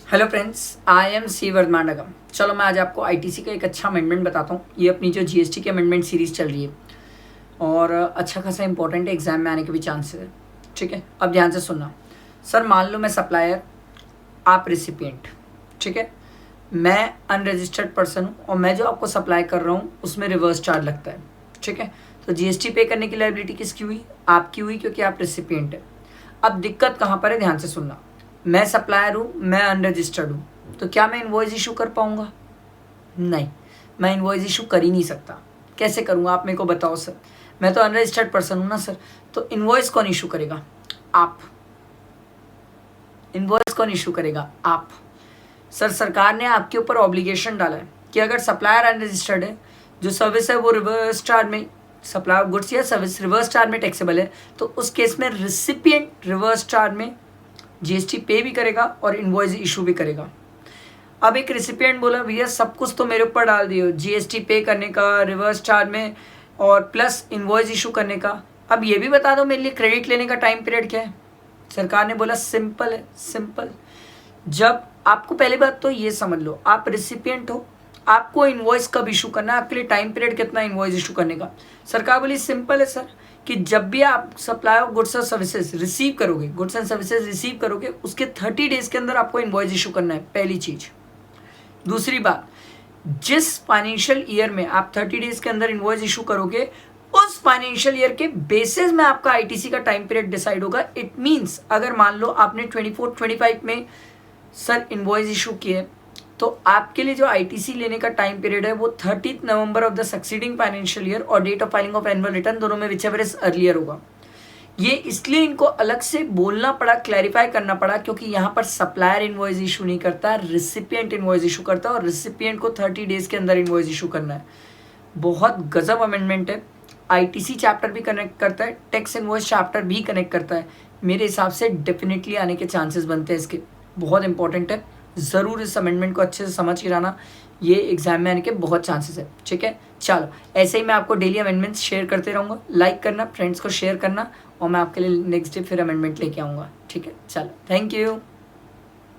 Hello friends, I am C वर्धमानगम। चलो मैं आज आपको आईटीसी का एक अच्छा अमेंडमेंट बताता हूँ। ये अपनी जो जीएसटी की अमेंडमेंट सीरीज़ चल रही है और अच्छा खासा इंपॉर्टेंट है, एग्जाम में आने के भी चांसेस है। ठीक है, अब ध्यान से सुनना। सर मान लो मैं सप्लायर, आप रिसिपिएंट। ठीक है, मैं अनरजिस्टर्ड पर्सन हूँ और मैं जो आपको सप्लाई कर रहा हूँ उसमें रिवर्स चार्ज लगता है। ठीक है, तो जीएसटी पे करने की लायबिलिटी किसकी हुई? आपकी हुई, क्योंकि आप रिसिपिएंट है। अब दिक्कत कहाँ पर है, ध्यान से सुनना। मैं सप्लायर हूँ, मैं अनरजिस्टर्ड हूँ, तो क्या मैं इनवॉइस इशू कर पाऊंगा? नहीं, मैं इनवॉइस इशू कर ही नहीं सकता। कैसे करूँगा आप मेरे को बताओ सर, मैं तो अनरजिस्टर्ड पर्सन हूँ ना सर। तो इनवॉइस कौन इशू करेगा? आप। इनवॉइस कौन इशू करेगा? आप। सर सरकार ने आपके ऊपर ऑब्लिगेशन डाला है कि अगर सप्लायर अनरजिस्टर्ड है, जो सर्विस है वो रिवर्स चार्ज में, सप्लाई ऑफ गुड्स या सर्विस रिवर्स चार्ज में टैक्सेबल है, तो उस केस में रिसिपिएंट रिवर्स चार्ज में जीएसटी पे भी करेगा और इनवॉइस इशू भी करेगा। अब एक रिसिपिएंट बोला भैया सब कुछ तो मेरे ऊपर डाल दियो, जीएसटी पे करने का, रिवर्स चार्ज में और प्लस इनवॉइस इशू करने का। अब ये भी बता दो मेरे लिए क्रेडिट लेने का टाइम पीरियड क्या है? सरकार ने बोला सिंपल है, सिंपल। जब आपको पहली बात तो ये समझ लो, आप रिसिपिएंट हो, आपको इनवॉइस कब इशू करना है, आपके लिए टाइम पीरियड कितना इनवॉइस इशू करने का? सरकार बोली सिंपल है सर, कि जब भी आप सप्लाई ऑफ गुड्स और सर्विसेज रिसीव करोगे, गुड्स एंड सर्विसेज रिसीव करोगे, उसके 30 डेज के अंदर आपको इनवॉइस इशू करना है, पहली चीज। दूसरी बात, जिस फाइनेंशियल ईयर में आप 30 डेज के अंदर इनवॉइस इशू करोगे, उस फाइनेंशियल ईयर के बेसिस में आपका आईटीसी का टाइम पीरियड डिसाइड होगा। इट मींस अगर मान लो आपने 24-25 में सर इनवॉइस इशू किए, तो आपके लिए जो आईटीसी लेने का टाइम पीरियड है वो 30 November of the succeeding financial year और date of filing of annual return, दोनों में विचएवर इज अर्लियर होगा। ये इसलिए इनको अलग से बोलना पड़ा, क्लैरिफाई करना पड़ा, क्योंकि यहाँ पर सप्लायर इनवॉइस इशू नहीं करता, रिसिपिएंट इनवॉइस इशू करता है और रिसिपिएंट को 30 डेज के अंदर इनवॉइस इशू करना है। बहुत गजब अमेंडमेंट है। आईटीसी चैप्टर भी कनेक्ट करता है, टैक्स इनवॉइस चैप्टर भी कनेक्ट करता है। मेरे हिसाब से डेफिनेटली आने के चांसेस बनते हैं इसके। बहुत इंपॉर्टेंट है, ज़रूर इस अमेंडमेंट को अच्छे से समझ के रहना, ये एग्जाम में आने के बहुत चांसेस है। ठीक है, चलो ऐसे ही मैं आपको डेली अमेंडमेंट्स शेयर करते रहूँगा। लाइक करना, फ्रेंड्स को शेयर करना, और मैं आपके लिए नेक्स्ट डे फिर अमेंडमेंट लेके आऊँगा। ठीक है, चलो, थैंक यू।